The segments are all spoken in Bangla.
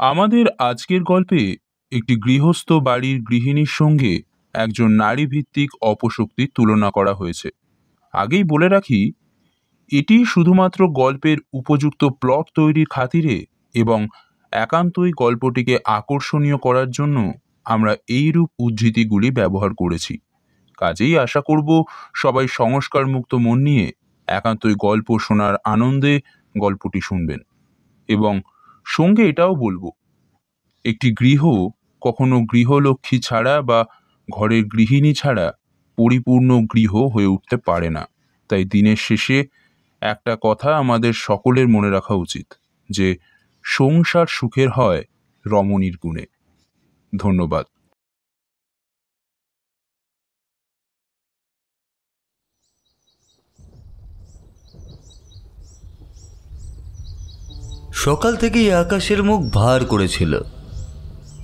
আমাদের আজকের গল্পে একটি গৃহস্থ বাড়ির গৃহিণীর সঙ্গে একজন নারী ভিত্তিক অপশক্তির তুলনা করা হয়েছে। আগেই বলে রাখি, এটি শুধুমাত্র গল্পের উপযুক্ত প্লট তৈরির খাতিরে এবং একান্তই গল্পটিকে আকর্ষণীয় করার জন্য আমরা এইরূপ উদ্ধৃতিগুলি ব্যবহার করেছি। কাজেই আশা করব সবাই সংস্কারমুক্ত মন নিয়ে একান্তই গল্প শোনার আনন্দে গল্পটি শুনবেন। এবং সঙ্গে এটাও বলবো, একটি গৃহ কখনো গৃহলক্ষ্মী ছাড়া বা ঘরের গৃহিণী ছাড়া পরিপূর্ণ গৃহ হয়ে উঠতে পারে না। তাই দিনের শেষে একটা কথা আমাদের সকলের মনে রাখা উচিত, যে সংসার সুখের হয় রমণীর গুণে। ধন্যবাদ। সকাল থেকেই আকাশের মুখ ভার করেছিল।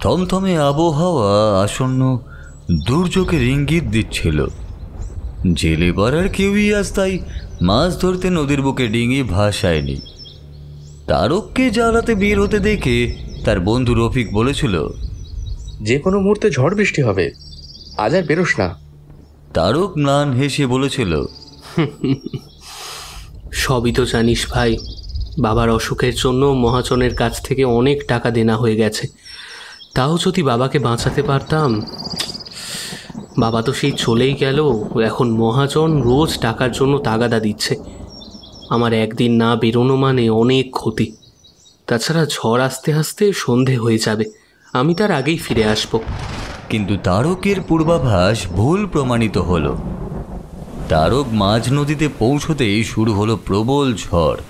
থমথমে আবহাওয়া আসন্ন দুর্যোগের ইঙ্গিত দিচ্ছিল। জেলে পাড়ার কেউই আজ তাই মাছ ধরতে নদীর বুকে ডিঙি ভাসায়নি। তারককে জ্বালাতে বের হতে দেখে তার বন্ধু রফিক বলেছিল, যে কোনো মুহূর্তে ঝড় বৃষ্টি হবে, আজ আর বেরোস না। তারক ম্লান হেসে বলেছিল, সবই তো জানিস ভাই, বাবার অসুখের জন্য মহাজনের কাছ থেকে অনেক টাকা দেনা হয়ে গেছে। তাও যদি বাবাকে বাঁচাতে পারতাম। বাবা তো সেই চলেই গেল, এখন মহাজন রোজ টাকার জন্য তাগাদা দিচ্ছে। আমার একদিন না বেরোনো মানে অনেক ক্ষতি। তাছাড়া ঝড় আসতে আসতে সন্ধে হয়ে যাবে, আমি তার আগেই ফিরে আসব। কিন্তু তারকের পূর্বাভাস ভুল প্রমাণিত হলো। তারক মাঝ নদীতে পৌঁছতেই শুরু হলো প্রবল ঝড়।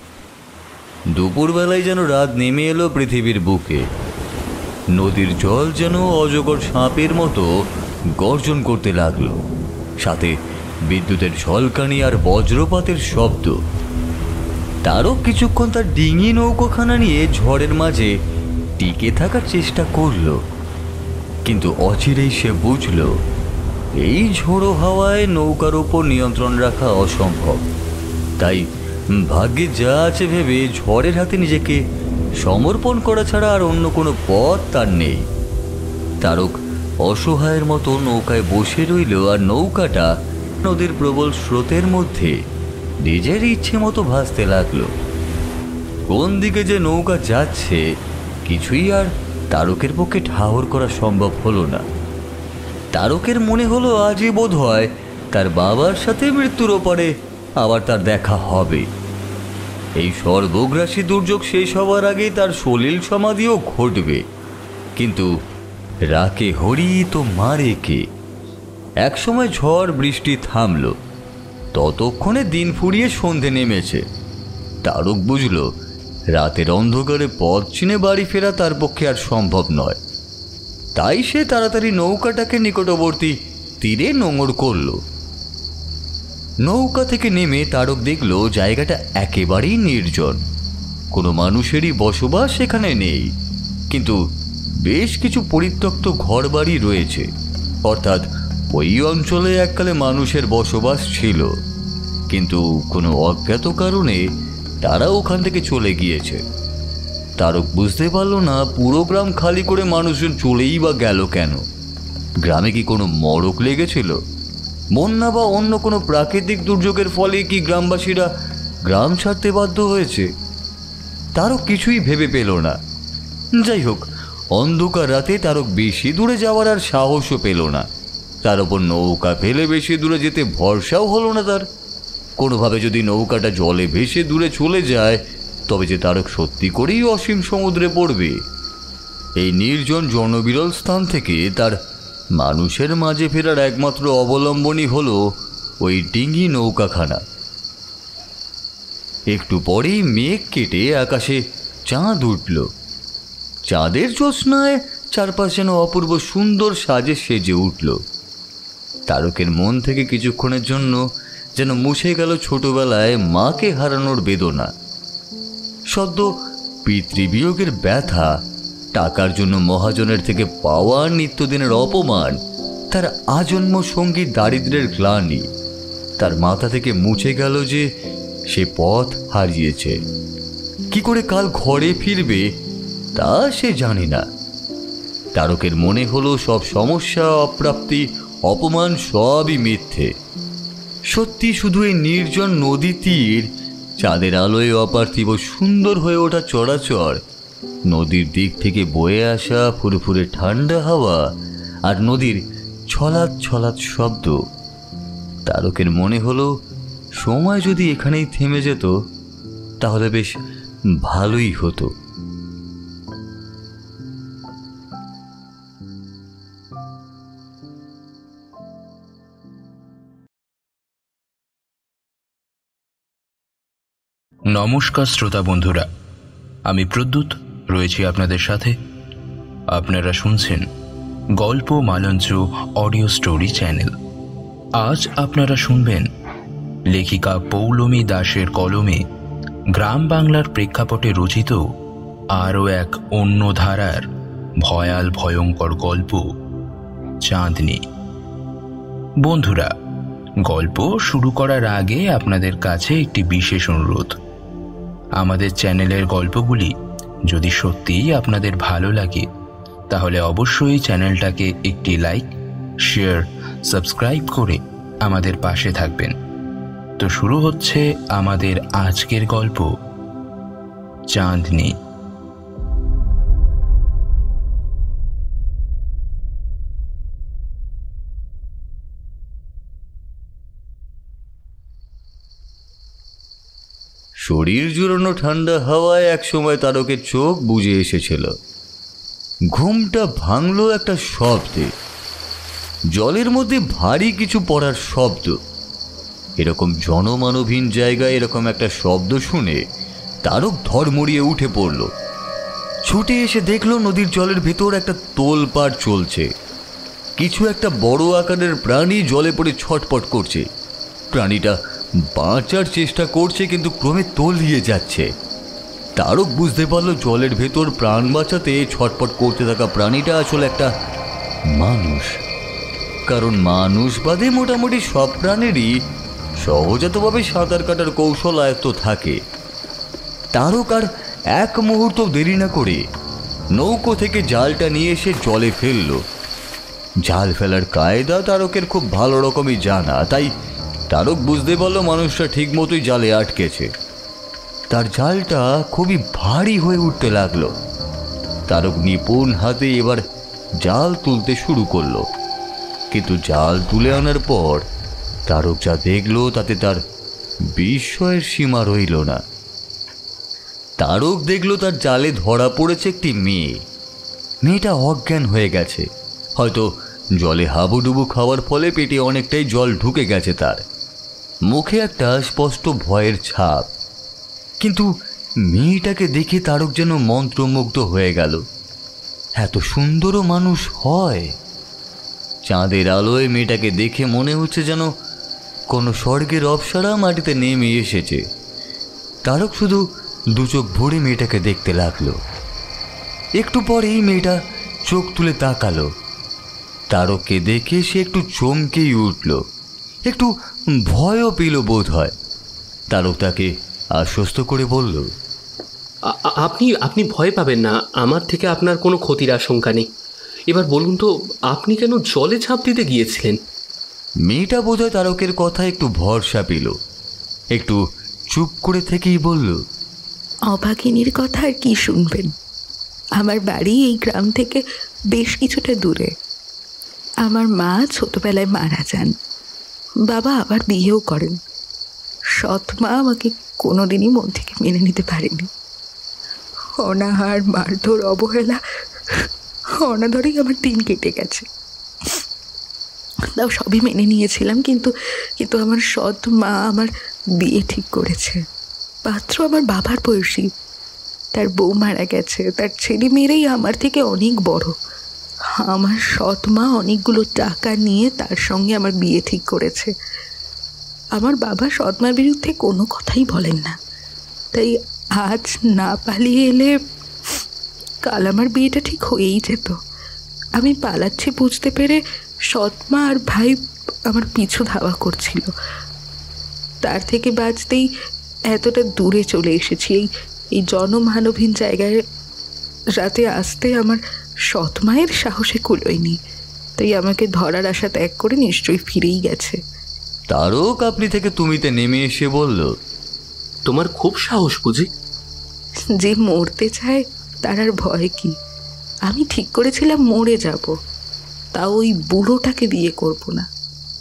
দুপুরবেলায় যেন রাত নেমে এলো পৃথিবীর বুকে। নদীর জল যেন অজগর সাপের মতো গর্জন করতে লাগলো, সাথে বিদ্যুতের ঝলকানি আর বজ্রপাতের শব্দ। তারক কিছুক্ষণ তার ডিঙি নৌকোখানা নিয়ে ঝড়ের মাঝে টিকে থাকার চেষ্টা করল, কিন্তু অচিরেই সে বুঝল এই ঝোড়ো হাওয়ায় নৌকার উপর নিয়ন্ত্রণ রাখা অসম্ভব। তাই ভাগ্যে যা আছে ভেবে ঝড়ের হাতে নিজেকে সমর্পণ করা ছাড়া আর অন্য কোনো পথ তার নেই। তারক অসহায়ের মতো নৌকায় বসে রইল, আর নৌকাটা নদীর প্রবল স্রোতের মধ্যে নিজের ইচ্ছে মতো ভাসতে লাগলো। কোন দিকে যে নৌকা যাচ্ছে কিছুই আর তারকের পক্ষে ঠাহর করা সম্ভব হলো না। তারকের মনে হলো আজই বোধ হয় তার বাবার সাথে মৃত্যুর ওপারে আবার তার দেখা হবে। এই সর্বগ্রাসী দুর্যোগ শেষ হওয়ার আগেই তার সলিল সমাধিও ঘটবে। কিন্তু রাকে হরি তো মারে কে। একসময় ঝড় বৃষ্টি থামল, ততক্ষণে দিন ফুরিয়ে সন্ধে নেমেছে। তারক বুঝল রাতের অন্ধকারে পথ চিনে বাড়ি ফেরা তার পক্ষে আর সম্ভব নয়। তাই সে তাড়াতাড়ি নৌকাটাকে নিকটবর্তী তীরে নোঙর করল। নৌকা থেকে নেমে তারক দেখল জায়গাটা একেবারেই নির্জন, কোনো মানুষেরই বসবাস সেখানে নেই। কিন্তু বেশ কিছু পরিত্যক্ত ঘরবাড়ি রয়েছে, অর্থাৎ ওই অঞ্চলে এককালে মানুষের বসবাস ছিল, কিন্তু কোনো অজ্ঞাত কারণে তারা ওখান থেকে চলে গিয়েছে। তারক বুঝতে পারল না পুরো গ্রাম খালি করে মানুষজন চলেই বা গেল কেন। গ্রামে কি কোনো মড়ক লেগেছিল? বন্যা বা অন্য কোনো প্রাকৃতিক দুর্যোগের ফলে কি গ্রামবাসীরা গ্রাম ছাড়তে বাধ্য হয়েছে? তারক কিছুই ভেবে পেল না। যাই হোক, অন্ধকার রাতে তারক বেশি দূরে যাওয়ার আর সাহসও পেল না। তার ওপর নৌকা ফেলে বেশি দূরে যেতে ভরসাও হলো না তার। কোনোভাবে যদি নৌকাটা জলে ভেসে দূরে চলে যায়, তবে যে তারক সত্যি করেই অসীম সমুদ্রে পড়বে। এই নির্জন জনবিরল স্থান থেকে তার মানুষের মাঝে ফেরার একমাত্র অবলম্বনই হলো ওই ডিঙি নৌকাখানা। একটু পরেই মেঘ কেটে আকাশে চাঁদ উঠল। চাঁদের জ্যোৎস্নায় চারপাশ যেন অপূর্ব সুন্দর সাজে সেজে উঠল। তারকের মন থেকে কিছুক্ষণের জন্য যেন মুছে গেল ছোটবেলায় মাকে হারানোর বেদনা। সদ্য পিতৃবিয়োগের ব্যথা, টাকার জন্য মহাজনের থেকে পাওয়া নিত্যদিনের অপমান, তার আজন্ম সঙ্গী দারিদ্র্যের গ্লানি। তার মাথা থেকে মুছে গেল যে সে পথ হারিয়েছে। কি করে কাল ঘরে ফিরবে তা সে জানে না। তারকের মনে হলো সব সমস্যা, অপ্রাপ্তি, অপমান সবই মিথ্যে। সত্যি শুধু এই নির্জন নদী তীর, চাঁদের আলোয় অপার্থিব সুন্দর হয়ে ওঠা চরাচর, নদীর দিক থেকে বয়ে আসা ফুরফুরে ঠান্ডা হাওয়া আর নদীর ছলাৎ ছলাৎ শব্দ। তারকের মনে হলো সময় যদি এখানেই থেমে যেত তাহলে বেশ ভালোই হতো। নমস্কার শ্রোতা বন্ধুরা, আমি প্রদ্যুৎ রয়েছি আপনাদের সাথে। আপনারা শুনছেন গল্প মালঞ্চ অডিও স্টোরি চ্যানেল। আজ আপনারা শুনবেন লেখিকা পৌলমী দাসের কলমে গ্রাম বাংলার প্রেক্ষাপটে রচিত আরও এক অন্য ধারার ভয়াল ভয়ঙ্কর গল্প, চাঁদনি। বন্ধুরা, গল্প শুরু করার আগে আপনাদের কাছে একটি বিশেষ অনুরোধ। আমাদের চ্যানেলের গল্পগুলি যদি সত্যিই আপনাদের ভালো লাগে তাহলে অবশ্যই চ্যানেলটাকে একটি লাইক, শেয়ার, সাবস্ক্রাইব করে আমাদের পাশে থাকবেন। তো শুরু হচ্ছে আমাদের আজকের গল্প, চাঁদনি। শরীর জুড়ানো ঠান্ডা হাওয়ায় একসময় তারকের চোখ বুজে এসেছিল। ঘুমটা ভাঙল একটা শব্দে, জলের মধ্যে ভারী কিছু পড়ার শব্দ। এরকম জনমানবহীন জায়গায় এরকম একটা শব্দ শুনে তারক ধড়মড়িয়ে উঠে পড়ল। ছুটে এসে দেখলো নদীর জলের ভেতর একটা তোলপাড় চলছে। কিছু একটা বড় আকারের প্রাণী জলে পড়ে ছটপট করছে। প্রাণীটা বাঁচার চেষ্টা করছে কিন্তু ক্রমে তলিয়ে যাচ্ছে। তারক বুঝতে পারল জলের ভেতর প্রাণ বাঁচাতে ছটপট করতে থাকা প্রাণীটা আসলে একটা মানুষ। কারণ মানুষ বাদে মোটামুটি সব প্রাণীরই সহজাতভাবে সাঁতার কাটার কৌশল আয়ত্ত থাকে। তারক আর এক মুহূর্ত দেরি না করে নৌকো থেকে জালটা নিয়ে এসে জলে ফেলল। জাল ফেলার কায়দা তারকের খুব ভালো রকমই জানা, তাই তারক বুঝতে পারল মানুষটা ঠিক মতোই জালে আটকেছে। তার জালটা খুবই ভারী হয়ে উঠতে লাগলো। তারক নিপুণ হাতে এবার জাল তুলতে শুরু করলো, কিন্তু জাল তুলে আনার পর তারক যা দেখলো তাতে তার বিস্ময়ের সীমা রইল না। তারক দেখলো তার জালে ধরা পড়েছে একটি মেয়ে। মেয়েটা অজ্ঞান হয়ে গেছে, হয়তো জলে হাবুডুবু খাওয়ার ফলে পেটে অনেকটাই জল ঢুকে গেছে তার। মুখে একটা স্পষ্ট ভয়ের ছাপ, কিন্তু মেয়েটাকে দেখে তারক যেন মন্ত্রমুগ্ধ হয়ে গেল। এত সুন্দরও মানুষ হয়! চাঁদের আলোয় মেয়েটাকে দেখে মনে হচ্ছে যেন কোনো স্বর্গের অপ্সরা মাটিতে নেমে এসেছে। তারক শুধু দু চোখ ভরে মেয়েটাকে দেখতে লাগলো। একটু পরেই মেয়েটা চোখ তুলে তাকালো। তারককে দেখে সে একটু চমকেই উঠল, একটু ভয়ও পেল বোধ হয়। তারক তাকে আশ্বস্ত করে বলল, আপনি আপনি ভয় পাবেন না, আমার থেকে আপনার কোনো ক্ষতির আশঙ্কা নেই। এবার বলুন তো, আপনি কেন জলে ঝাঁপ দিতে গিয়েছিলেন? মেয়েটা বোধহয় তারকের কথা একটু ভরসা পেল, একটু চুপ করে থেকেই বলল, অভাগিনীর কথা আর কি শুনবেন? আমার বাড়ি এই গ্রাম থেকে বেশ কিছুটা দূরে। আমার মা ছোটবেলায় মারা যান, বাবা আবার বিয়েও করেন। সৎ মা আমাকে কোনোদিনই মন থেকে মেনে নিতে পারেনি। অনাহার, মারধর, অবহেলা, অনাদরেই আমার দিন কেটে গেছে। তাও সবই মেনে নিয়েছিলাম, কিন্তু আমার সৎ মা আমার বিয়ে ঠিক করেছে। পাত্র আমার বাবার বয়সী, তার বউ মারা গেছে, তার ছেলে মেয়েরাই আমার থেকে অনেক বড়। আমার সৎ মা অনেকগুলো টাকা নিয়ে তার সঙ্গে আমার বিয়ে ঠিক করেছে। আমার বাবা সৎ মার বিরুদ্ধে কোনো কথাই বলেন না, তাই আজ না পালিয়ে এলে কাল আমার বিয়েটা ঠিক হয়েই যেত। আমি পালাচ্ছি বুঝতে পেরে সৎ মা আর ভাই আমার পিছু ধাওয়া করছিল। তার থেকে বাঁচতেই এতটা দূরে চলে এসেছি, এই জনমানবহীন জায়গায় রাতে আসতে আমার সৎ মায়ের সাহসে কুলোয়নি, তাই আমাকে ধরার আশা ত্যাগ করে নিশ্চয়ই ফিরেই গেছে। তারক আপনি থেকে তুমিতে নেমে এসে বলল, তোমার খুব সাহস বুঝি? যে মরতে চায় তার আর ভয় কি? আমি ঠিক করেছিলাম মরে যাব, তা ওই বুড়োটাকে বিয়ে করব না।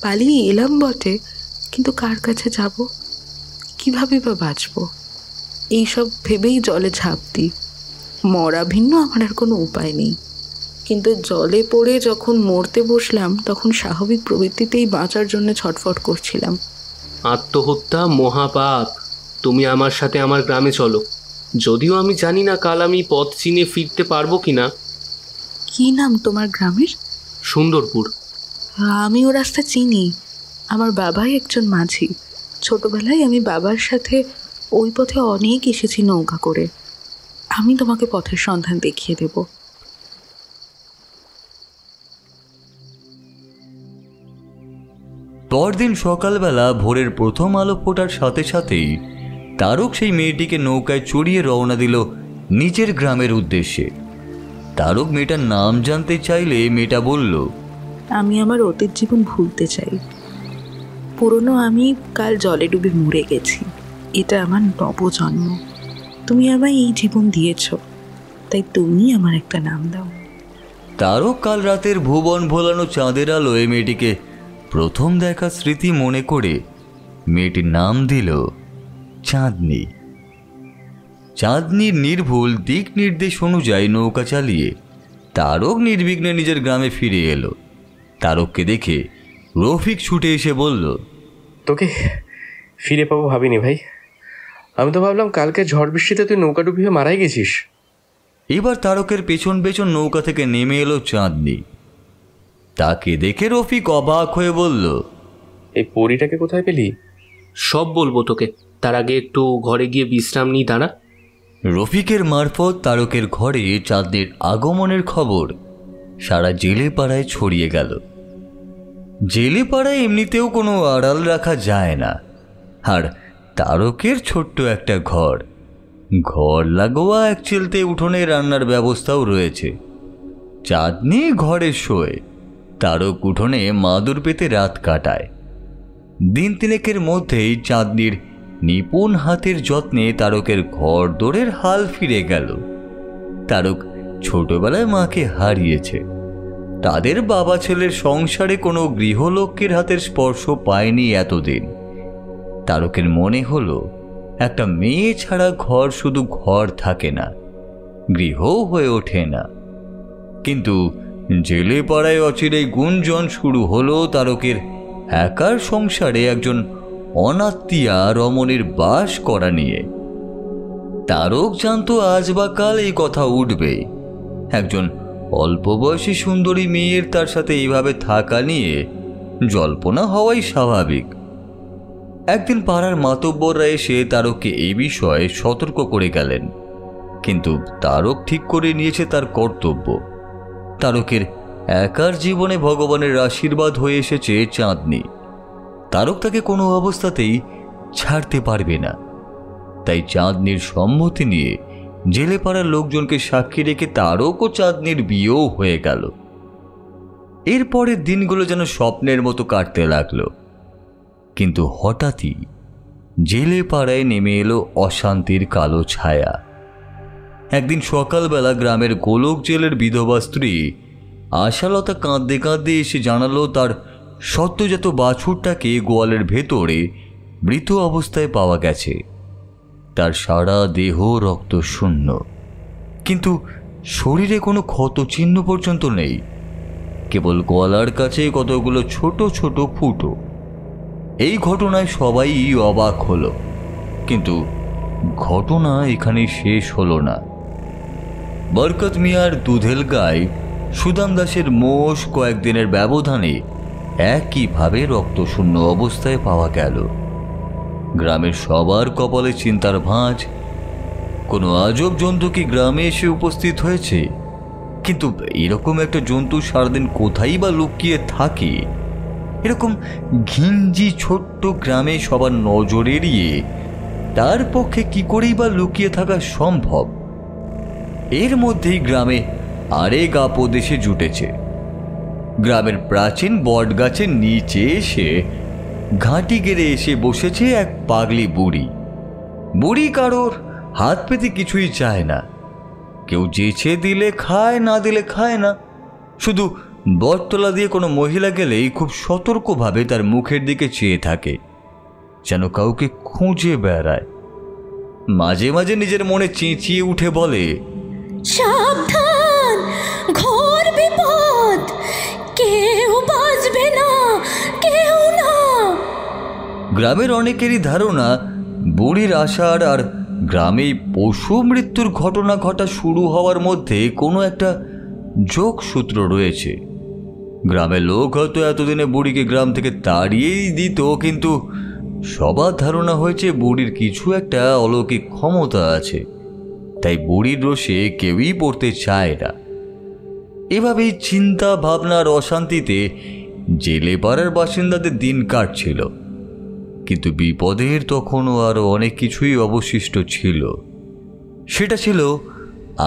পালিয়ে এলাম বটে, কিন্তু কার কাছে যাব, কিভাবে বা বাঁচব, এইসব ভেবেই জলে ঝাঁপ দিই। মরা ভিন্ন আমার আর কোনো উপায় নেই। কিন্তু জলে পড়ে যখন মরতে বসলাম তখন স্বাভাবিক প্রবৃত্তিতেই বাঁচার জন্য ছটফট করছিলাম। আত্মহত্যা মহাপাপ। তুমি আমার সাথে আমার গ্রামে চলো। যদিও আমি জানি না কাল আমি পথ চিনে ফিরতে পারবো কিনা। কি নাম তোমার গ্রামের? সুন্দরপুর। আমি ও রাস্তা চিনি, আমার বাবাই একজন মাঝি। ছোটবেলায় আমি বাবার সাথে ওই পথে অনেক এসেছি নৌকা করে। আমি তোমাকে পথের সন্ধান দেখিয়ে দেব। পরদিন সকালবেলা ভোরের প্রথম আলো ফোটার সাথে সাথেই তারক সেই মেয়েটিকে নৌকায় চড়িয়ে রওনা দিল নিজের গ্রামের উদ্দেশ্যে। তারক মেয়েটার নাম জানতে চাইলে মেয়েটা বলল, আমি আমার অতীত জীবন ভুলতে চাই। পুরনো আমি কাল জলে ডুবে মরে গেছি, এটা আমার নবজন্ম। তুমি আমায় এই জীবন দিয়েছ, তাই তুমি আমার একটা নাম দাও। তারক কাল রাতের ভুবন ভোলানো চাঁদের আলোয় মেয়েটিকে প্রথম দেখা স্মৃতি মনে করে মেয়েটির নাম দিল চাঁদনি। চাঁদনির নির্ভুল দিক নির্দেশ অনুযায়ী নৌকা চালিয়ে তারক নির্বিঘ্নে নিজের গ্রামে ফিরে এলো। তারককে দেখে রফিক ছুটে এসে বলল, তোকে ফিরে পাবো ভাবিনি ভাই। আমি তো ভাবলাম কালকে ঝড় বৃষ্টিতে তুই নৌকা ডুবিয়ে মারাই গেছিস। এবার তারকের পেছন পেছন নৌকা থেকে নেমে এলো চাঁদনি। তাকে দেখে রফিক অবাক হয়ে বলল, এই পরীটাকে কোথায় পেলি? সব বলবো তোকে, তার আগে একটু ঘরে গিয়ে বিশ্রাম নিই, দাঁড়া। রফিকের মারফত তারকের ঘরে চাঁদনির আগমনের খবর সারা জেলে পাড়ায় ছড়িয়ে গেল। জেলে পাড়ায় এমনিতেও কোনো আড়াল রাখা যায় না, আর তারকের ছোট্ট একটা ঘর লাগোয়া এক চিলতে উঠোনে রান্নার ব্যবস্থাও রয়েছে। চাঁদনি ঘরে শোয়, তারক উঠোনে মাদুর পেতে রাত কাটায়। দিন তিনেকের মধ্যেই চাঁদনির নিপুণ হাতের যত্নে তারকের ঘর দোরের হাল ফিরে গেল। তারক ছোটবেলায় মাকে হারিয়েছে। তাদের বাবা ছেলের সংসারে কোনো গৃহলক্ষ্মীর হাতের স্পর্শ পায়নি এতদিন। তারকের মনে হলো একটা মেয়ে ছাড়া ঘর শুধু ঘর থাকে না, গৃহও হয়ে ওঠে না। কিন্তু জেলে পাড়ায় অচিরেই গুঞ্জন শুরু হলো তারকের একার সংসারে একজন অনাত্মীয়া রমণীর বাস করা নিয়ে। তারক জানতো আজ বা কাল এই কথা উঠবে। একজন অল্প বয়সী সুন্দরী মেয়ের তার সাথে এইভাবে থাকা নিয়ে জল্পনা হওয়াই স্বাভাবিক। একদিন পাড়ার মাতব্বররা এসে তারককে এই বিষয়ে সতর্ক করে গেলেন, কিন্তু তারক ঠিক করে নিয়েছে তার কর্তব্য। তারকের একার জীবনে ভগবানের আশীর্বাদ হয়ে এসেছে চাঁদনি। তারক তাকে কোনো অবস্থাতেই ছাড়তে পারবে না। তাই চাঁদনির সম্মতি নিয়ে জেলে পাড়ার লোকজনকে সাক্ষী রেখে তারক ও চাঁদনির বিয়েও হয়ে গেল। এরপরের দিনগুলো যেন স্বপ্নের মতো কাটতে লাগলো। কিন্তু হঠাৎই জেলে পাড়ায় নেমে এলো অশান্তির কালো ছায়া। একদিন সকালবেলা গ্রামের গোলক জেলের বিধবা স্ত্রী আশালতা কাঁদতে কাঁদতে এসে জানালো তার সদ্যজাত বাছুরটাকে গোয়ালের ভেতরে মৃত অবস্থায় পাওয়া গেছে। তার সারা দেহ রক্ত শূন্য, কিন্তু শরীরে কোনো ক্ষত চিহ্ন পর্যন্ত নেই। কেবল গলার কাছে কতগুলো ছোট ছোট ফুটো। এই ঘটনায় সবাই অবাক হলো, কিন্তু ঘটনা এখানেই শেষ হলো না। বরকত মিয়ার দুধেল গায়ে সুদাম দাসের মোষ কয়েকদিনের ব্যবধানে একইভাবে রক্তশূন্য অবস্থায় পাওয়া গেল। গ্রামের সবার কপালে চিন্তার ভাঁজ। কোনো আজব জন্তু কি গ্রামে এসে উপস্থিত হয়েছে? কিন্তু এরকম একটা জন্তু সারাদিন কোথায় বা লুকিয়ে থাকে? এরকম ঘিঞ্জি ছোট্ট গ্রামে সবার নজর এড়িয়ে তার পক্ষে কি করেই বা লুকিয়ে থাকা সম্ভব? এর মধ্যেই গ্রামে আরেক আপদ এসে জুটেছে। গ্রামের প্রাচীন বট গাছের নিচে এসে ঘাঁটি গেড়ে এসে বসেছে এক পাগলি বুড়ি। বুড়ি কারোর হাত পেতে কিছুই চায় না, কেউ যেছে দিলে খায়, না দিলে খায় না। শুধু বটতলা দিয়ে কোনো মহিলা গেলেই খুব সতর্কভাবে তার মুখের দিকে চেয়ে থাকে, যেন কাউকে খুঁজে বেড়ায়। মাঝে মাঝে নিজের মনে চেঁচিয়ে উঠে বলে, সাবধান, ঘোর বিপদ, কেউ বাঁচবে না, কেউ না। গ্রামের অনেকেরই ধারণা বুড়ির আসার আর গ্রামে পশু মৃত্যুর ঘটনা ঘটা শুরু হওয়ার মধ্যে কোনো একটা যোগসূত্র রয়েছে। গ্রামের লোক হয়তো এতদিনে বুড়িকে গ্রাম থেকে তাড়িয়েই দিত, কিন্তু সবার ধারণা হয়েছে বুড়ির কিছু একটা অলৌকিক ক্ষমতা আছে, তাই বুড়ির রোষে কেউই পড়তে চায় না। এভাবেই চিন্তা ভাবনার অশান্তিতে জেলে পাড়ার বাসিন্দাদের দিন কাটছিল। কিন্তু বিপদের তখনও আরও অনেক কিছুই অবশিষ্ট ছিল। সেটা ছিল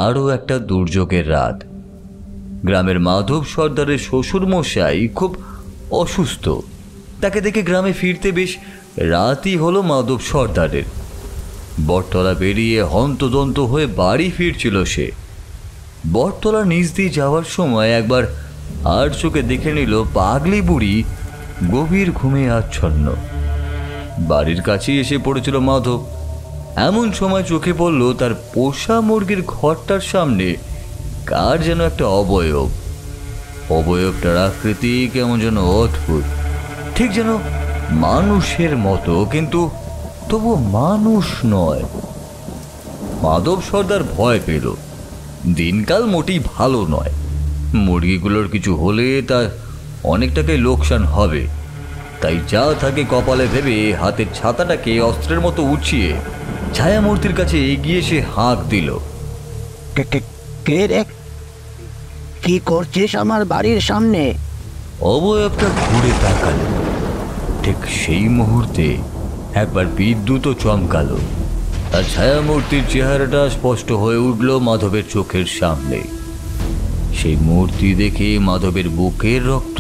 আরও একটা দুর্যোগের রাত। গ্রামের মাধব সর্দারের শ্বশুরমশাই খুব অসুস্থ। তাকে দেখে গ্রামে ফিরতে বেশ রাতই হলো মাধব সর্দারের। বটতলা পেরিয়ে হন্তদন্ত হয়ে বাড়ি ফিরছিল সে। বটতলা নিচ দিয়ে যাওয়ার সময় একবার আর চোখে দেখে নিল পাগলি বুড়ি গভীর ঘুমে আচ্ছন্ন। বাড়ির কাছেই এসে পড়েছিল মাধব। এমন সময় চোখে পড়ল তার পোষা মুরগির ঘরটার সামনে কার যেন একটা অবয়ব। অবয়বটার আকৃতি কেমন যেন অদ্ভুত, ঠিক যেন মানুষের মতো, কিন্তু তবু মানুষ নয়। মাধব সর্দার ভয় পেল। দিনকাল মোটেই ভালো নয়। মুরগিগুলোর কিছু হলে তার অনেক টাকায় লোকসান হবে। তাই যা থাকে কপালে ভেবে হাতের ছাতাটাকে অস্ত্রের মতো উঁচিয়ে ছায়ামূর্তির কাছে এগিয়ে সে হাঁক দিল, কে রে? কি করছিস আমার বাড়ির সামনে? অবয়বটা ঘুরে তাকাল। ঠিক সেই মুহূর্তে একবার বিদ্যুৎও চমকালো। আর ছায়ামূর্তির চেহারাটা স্পষ্ট হয়ে উঠল মাধবের চোখের সামনে। সেই মূর্তি দেখে মাধবের বুকের রক্ত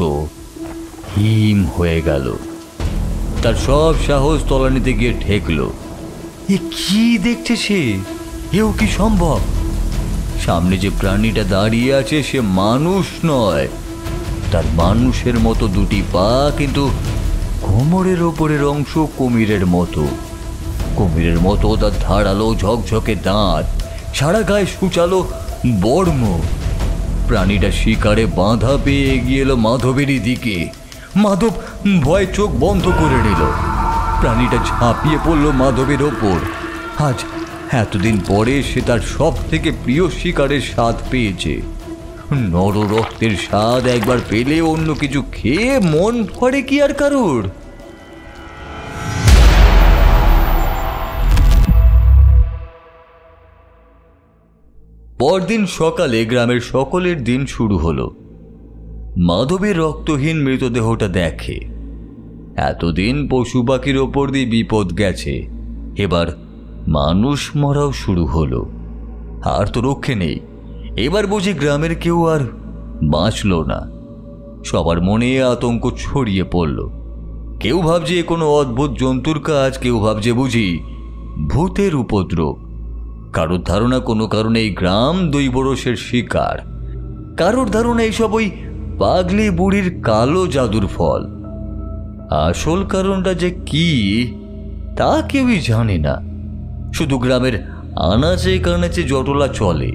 হিম হয়ে গেল। তার সব সাহস তলানিতে গিয়ে ঠেকল। এ কি দেখছে সে? এও কি সম্ভব? সামনে যে প্রাণীটা দাঁড়িয়ে আছে সে মানুষ নয়। তার মানুষের মতো দুটি পা, কিন্তু কোমরের ওপরের অংশ কুমিরের মতো। কুমিরের মতো তার ধারালো ঝকঝকে দাঁত, সারা গায়ে সুচালো বর্ম। প্রাণীটা শিকারে বাঁধা পেয়ে এগিয়ে এলো মাধবেরই দিকে। মাধব ভয় চোখ বন্ধ করে নিল। প্রাণীটা ঝাঁপিয়ে পড়ল মাধবের ওপর। আজ এতদিন পরে সে তার সব থেকে প্রিয় শিকারের স্বাদ পেয়েছে। নর রক্তের স্বাদ একবার পেলে অন্য কিছু খেয়ে মন ভরে কি আর কারোর? পরদিন সকালে গ্রামের সকলের দিন শুরু হলো। মাধবের রক্তহীন মৃতদেহটা দেখে। এতদিন পশু পাখির ওপর দিয়ে বিপদ গেছে, এবার মানুষ মরাও শুরু হলো। আর তো রক্ষে নেই। এবার বুঝি গ্রামের কেউ আর বাঁচল না। সবার মনে আতঙ্ক ছড়িয়ে পড়ল। কেউ ভাবছে কোনো অদ্ভুত জন্তুর কাজ, কেউ ভাবছে বুঝি ভূতের উপদ্রব। কারোর ধারণা কোনো কারণে এই গ্রাম দৈবরসের শিকার। কারোর ধারণা এইসব ওই পাগলি বুড়ির কালো জাদুর ফল। আসল কারণটা যে কি তা কেউই জানে না। শুধু গ্রামের আনাচে কানাচে জটলা চলে।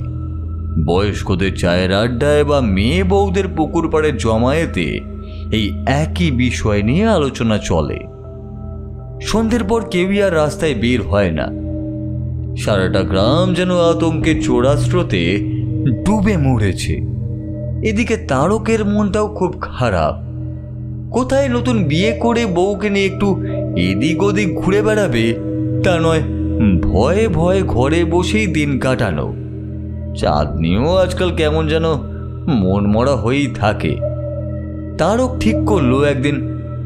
বয়স্কদের চায়ের আড্ডায় বা মেয়ে বউদের পুকুর পাড়ের জমায়েতে এই একই বিষয় নিয়ে আলোচনা চলে। সন্ধ্যের পর কেউই আর রাস্তায় বের হয় না। সারাটা গ্রাম যেন আতঙ্কের চোরা স্রোতে ডুবে মরেছে। এদিকে তারকের মনটাও খুব খারাপ। কোথায় নতুন বিয়ে করে বউকে নিয়ে একটু এদিক ওদিক ঘুরে বেড়াবে তা নয়, ভয়ে ভয়ে ঘরে বসেই দিন কাটানো। চাঁদনিও আজকাল কেমন যেন মন মরা হয়েই থাকে। তারক ঠিক করলো একদিন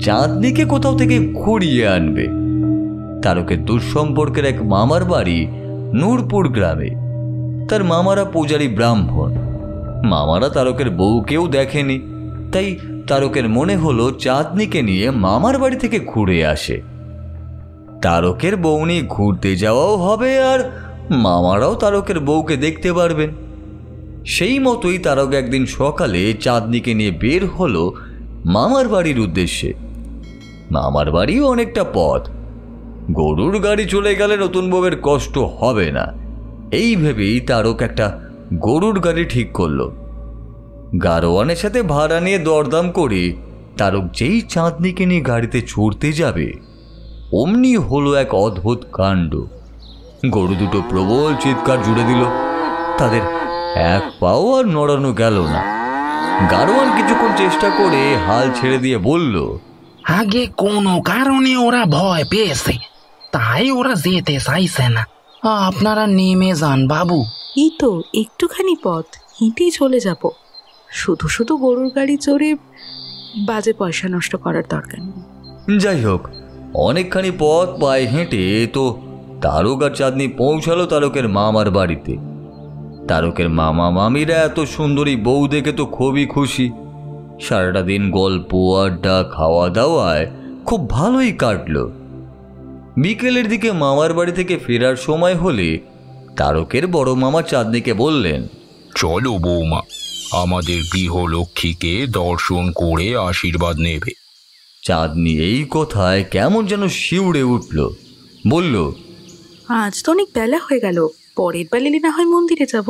চাঁদনিকে কোথাও থেকে ঘুরিয়ে আনবে। তারকের দুঃসম্পর্কের এক মামার বাড়ি নূরপুর গ্রামে। তার মামারা পূজারী ব্রাহ্মণ। মামারা তারকের বউকেও দেখেনি, তাই তারকের মনে হলো চাঁদনিকে নিয়ে মামার বাড়ি থেকে ঘুরে আসে। তারকের বউ নিয়ে ঘুরতে যাওয়াও হবে, আর মামারাও তারকের বউকে দেখতে পারবেন। সেই মতোই তারক একদিন সকালে চাঁদনিকে নিয়ে বের হলো মামার বাড়ির উদ্দেশ্যে। মামার বাড়িও অনেকটা পথ, গরুর গাড়ি চলে গেলে নতুন বউয়ের কষ্ট হবে না, এই ভেবেই তারক একটা গরুর গাড়ি ঠিক করলো। গারোয়ানের সাথে ভাড়া নিয়ে দরদাম করে তারক যেই চাঁদনিকে নিয়ে গাড়িতে চড়তে যাবে, অমনি হলো এক অদ্ভুত কাণ্ড। গরু দুটো প্রবল চিৎকার জুড়ে দিল, তাদের এক পাও আর নড়ানো গেল না। গারোয়ান কিছুক্ষণ চেষ্টা করে হাল ছেড়ে দিয়ে বলল, আগে কোনো কারণে ওরা ভয় পেয়েছে, তাই ওরা যেতে চাইছে না। আপনারা নেমে যান বাবু। এই তো একটুখানি পথ, হেঁটেই চলে যাব। শুধু শুধু গরুর গাড়ি চড়ে বাজে পয়সা নষ্ট করার দরকার নেই। যাই হোক, অনেকখানি পথ পায়ে হেঁটে তো তারক আর চাঁদনি পৌঁছালো তারকের মামার বাড়িতে। তারকের মামা মামিরা এত সুন্দরী বউ দেখে তো খুবই খুশি। সারাটা দিন গল্প আড্ডা খাওয়া দাওয়ায় খুব ভালোই কাটলো। বিকেলের দিকে মামার বাড়ি থেকে ফেরার সময় হলে তারকের বড় মামা চাঁদনিকে বললেন, চলো বৌমা, আমাদের গৃহলক্ষ্মীকে দর্শন করে আশীর্বাদ নেবে। চাঁদনি এই কথায় কেমন যেন শিউরে উঠল, বলল, আজ তো অনেক বেলা হয়ে গেল, পরের বেলা না হয় মন্দিরে যাব।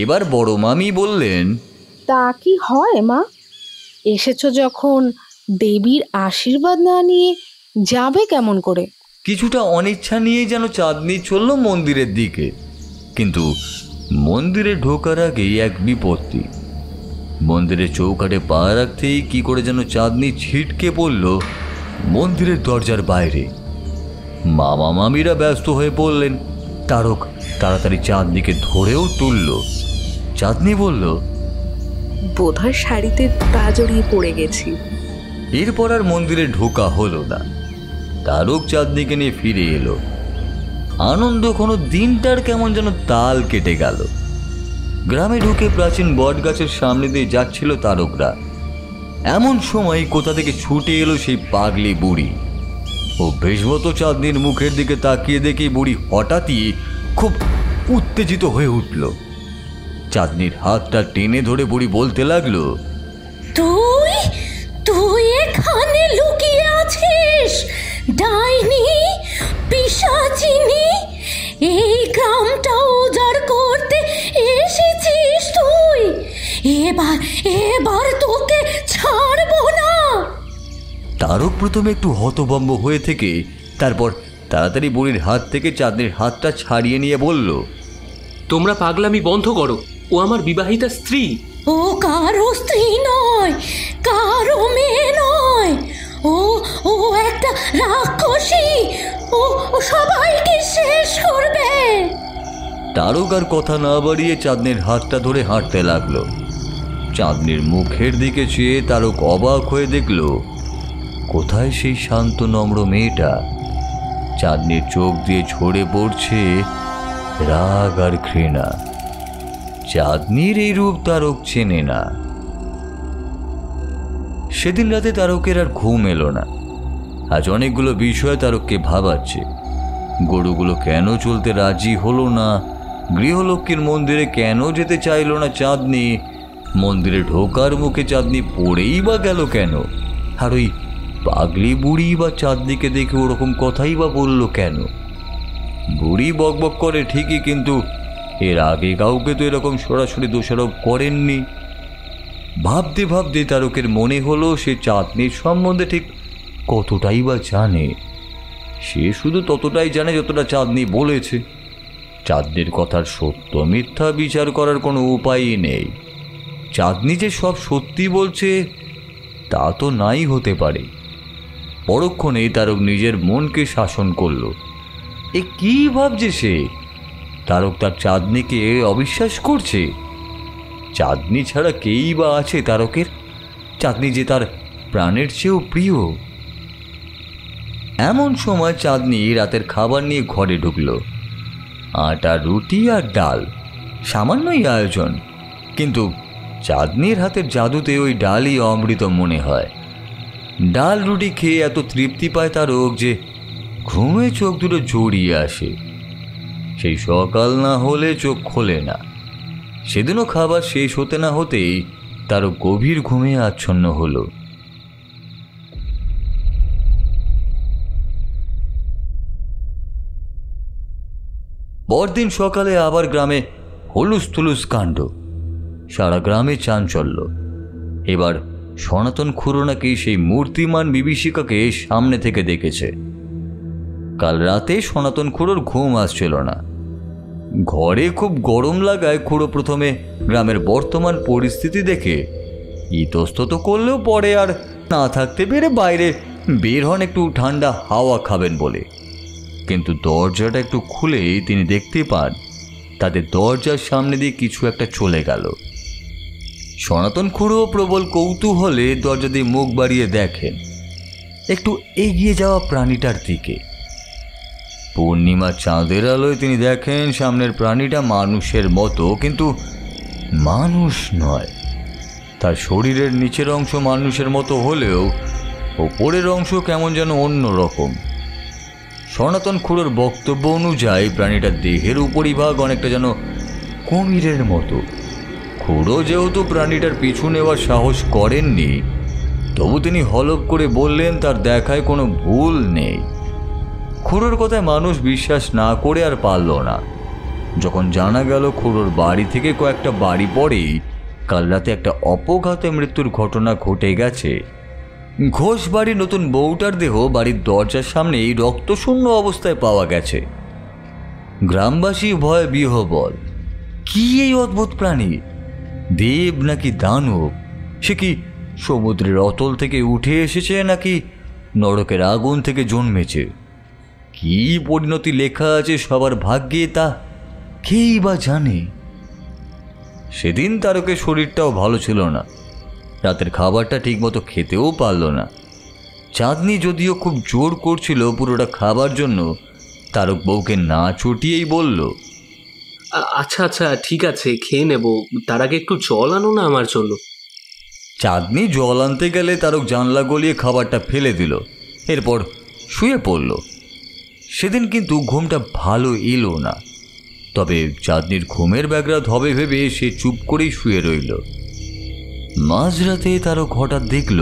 এবার বড় মামি বললেন, তা কি হয় মা, এসেছো যখন দেবীর আশীর্বাদ না নিয়ে যাবে কেমন করে? কিছুটা অনিচ্ছা নিয়েই যেন চাঁদনি চলল মন্দিরের দিকে। কিন্তু মন্দিরে ঢোকার আগেই এক বিপত্তি। মন্দিরের চৌকাঠে পা রাখতেই কি করে যেন চাঁদনি ছিটকে পড়ল মন্দিরের দরজার বাইরে। মামা মামিরা ব্যস্ত হয়ে পড়লেন। তারক তাড়াতাড়ি চাঁদনিকে ধরেও তুলল। চাঁদনি বলল, বোধহয় শাড়িতে পা জড়িয়ে পড়ে গেছি। এরপর আর মন্দিরে ঢোকা হলো না। তারক চাঁদনিকে নিয়ে ফিরে এলো। আনন্দ কোনো দিনটার কেমন যেন তাল কেটে গেল। গ্রামে ঢুকে প্রাচীন বট গাছের সামনে দিয়ে যাচ্ছিল তারকরা। এমন সময় কোথা থেকে ছুটে এলো সেই পাগলি বুড়ি। অভ্যেসগত চাঁদনির মুখের দিকে তাকিয়ে দেখি বুড়ি হঠাৎই খুব উত্তেজিত হয়ে উঠল। চাঁদনির হাতটা টেনে ধরে বুড়ি বলতে লাগলো, তুই তুই এখানে লুকিয়ে আছিস? ডাইনি, পিশাচিনি, এই গ্রামটা উজাড় করতে এসেছিস তুই? এবার এবার তোকে ছাড়বো না। তারক প্রথমে একটু হতভম্ব হয়ে থেকে তারপর তাড়াতাড়ি বুড়ির হাত থেকে চাঁদনির হাতটা ছাড়িয়ে নিয়ে বলল, তোমরা পাগলামি বন্ধ করো, ও আমার বিবাহিতা স্ত্রী। ও কারো স্ত্রী নয়, কারো মেয়ে নয়, ও ও একটা রাক্ষসী। ও সবাইকে শেষ করবে। তারক আর কথা না বাড়িয়ে চাঁদনির হাতটা ধরে হাঁটতে লাগলো। চাঁদনির মুখের দিকে চেয়ে তারক অবাক হয়ে দেখল, কোথায় সেই শান্ত নম্র মেয়েটা? চাঁদনির চোখ দিয়ে ঝরে পড়ছে রাগ আর ঘৃণা। চাঁদনির এই রূপ তারক চেনে না। সেদিন রাতে তারকের আর ঘুম এলো না। আজ অনেকগুলো বিষয় তারককে ভাবাচ্ছে। গরুগুলো কেন চলতে রাজি হলো না, গৃহলক্ষ্মীর মন্দিরে কেন যেতে চাইল না চাঁদনি, মন্দিরে ঢোকার মুখে চাঁদনি পড়েই বা গেল কেন, আর ওই পাগলি বুড়ি বা চাঁদনিকে দেখে ওরকম কথাই বা বলল কেন। বুড়ি বকবক করে ঠিকই, কিন্তু এর আগে কাউকে তো এরকম সরাসরি দোষারোপ করেননি। ভাবতে ভাবতে তারকের মনে হলো সে চাঁদনির সম্বন্ধে ঠিক কতটাই বা জানে। সে শুধু ততটাই জানে যতটা চাঁদনি বলেছে। চাঁদনির কথার সত্য মিথ্যা বিচার করার কোনো উপায়ই নেই। চাঁদনি যে সব সত্যি বলছে তা তো নাই হতে পারে। পরক্ষণেই তারক নিজের মনকে শাসন করল। এ কি ভাবছে সে? তারক তার চাঁদনিকে অবিশ্বাস করছে। চাঁদনি ছাড়া কেই বা আছে তারকের? চাঁদনি যে তার প্রাণের চেয়েও প্রিয়। এমন সময় চাঁদনি রাতের খাবার নিয়ে ঘরে ঢুকল। আটা, রুটি আর ডাল সামান্যই আয়োজন, কিন্তু চাঁদনির হাতের জাদুতে ওই ডালই অমৃত মনে হয়। ডাল রুটি খেয়ে এত তৃপ্তি পায় তারক যে ঘুমে চোখ দুটো জড়িয়ে আসে। সেই সকাল না হলে চোখ খোলে না। সেদিনও খাবার শেষ হতে না হতেই তারক গভীর ঘুমে আচ্ছন্ন হলো। পরদিন সকালে আবার গ্রামে হুলুস থুলুস কাণ্ড, সারা গ্রামে চাঞ্চল্য। এবার সনাতন খুড়ো নাকি সেই মূর্তিমান বিভীষিকাকে সামনে থেকে দেখেছে। কাল রাতে সনাতন খুড়োর ঘুম আসছিল না। ঘরে খুব গরম লাগায় খুড়ো প্রথমে গ্রামের বর্তমান পরিস্থিতি দেখে ইতস্তত করলেও পরে আর না থাকতে পেরে বাইরে বের হন একটু ঠান্ডা হাওয়া খাবেন বলে। কিন্তু দরজাটা একটু খুলেই তিনি দেখতে পান তাদের দরজার সামনে দিয়ে কিছু একটা চলে গেল। সনাতন খুড়ো প্রবল কৌতূহলে দরজা দিয়ে মুখ বাড়িয়ে দেখেন একটু এগিয়ে যাওয়া প্রাণীটার দিকে। পূর্ণিমা চাঁদের আলোয় তিনি দেখেন সামনের প্রাণীটা মানুষের মতো, কিন্তু মানুষ নয়। তার শরীরের নিচের অংশ মানুষের মতো হলেও ওপরের অংশ কেমন যেন অন্য রকম। সনাতন খুড়োর বক্তব্য অনুযায়ী প্রাণীটার দেহের উপরিভাগ অনেকটা যেন কুমিরের মতো। খুড়ো যেহেতু প্রাণীটার পিছু নেওয়ার সাহস করেননি, তবু তিনি হলফ করে বললেন তার দেখায় কোনো ভুল নেই। খুড়োর কথায় মানুষ বিশ্বাস না করে আর পারল না। যখন জানা গেল খুড়োর বাড়ি থেকে কয়েকটা বাড়ি পরেই কাল রাতে একটা অপঘাতে মৃত্যুর ঘটনা ঘটে গেছে। ঘোষ বাড়ির নতুন বউটার দেহ বাড়ির দরজার সামনেই রক্তশূন্য অবস্থায় পাওয়া গেছে। গ্রামবাসী ভয়ে বিহ্বল। কি এই অদ্ভুত প্রাণী? দেব নাকি দানব? সে কি সমুদ্রের অতল থেকে উঠে এসেছে নাকি নরকের আগুন থেকে জন্মেছে? কি পরিণতি লেখা আছে সবার ভাগ্যে তা কেই বা জানে। সেদিন তারকের শরীরটাও ভালো ছিল না। রাতের খাবারটা ঠিকমতো খেতেও পারল না। চাঁদনি যদিও খুব জোর করছিল পুরোটা খাবার জন্য, তারক বউকে না চটিয়েই বলল, আচ্ছা আচ্ছা ঠিক আছে, খেয়ে নেব, তার আগে একটু জল আনো না আমার জন্য। চাঁদনি জল আনতে গেলে তারক জানলা গলিয়ে খাবারটা ফেলে দিল, এরপর শুয়ে পড়ল। সেদিন কিন্তু ঘুমটা ভালো এলো না। তবে চাঁদনির ঘুমের ব্যাঘাত হবে ভেবে সে চুপ করেই শুয়ে রইল। মাঝরাতে তারক হঠাৎ দেখল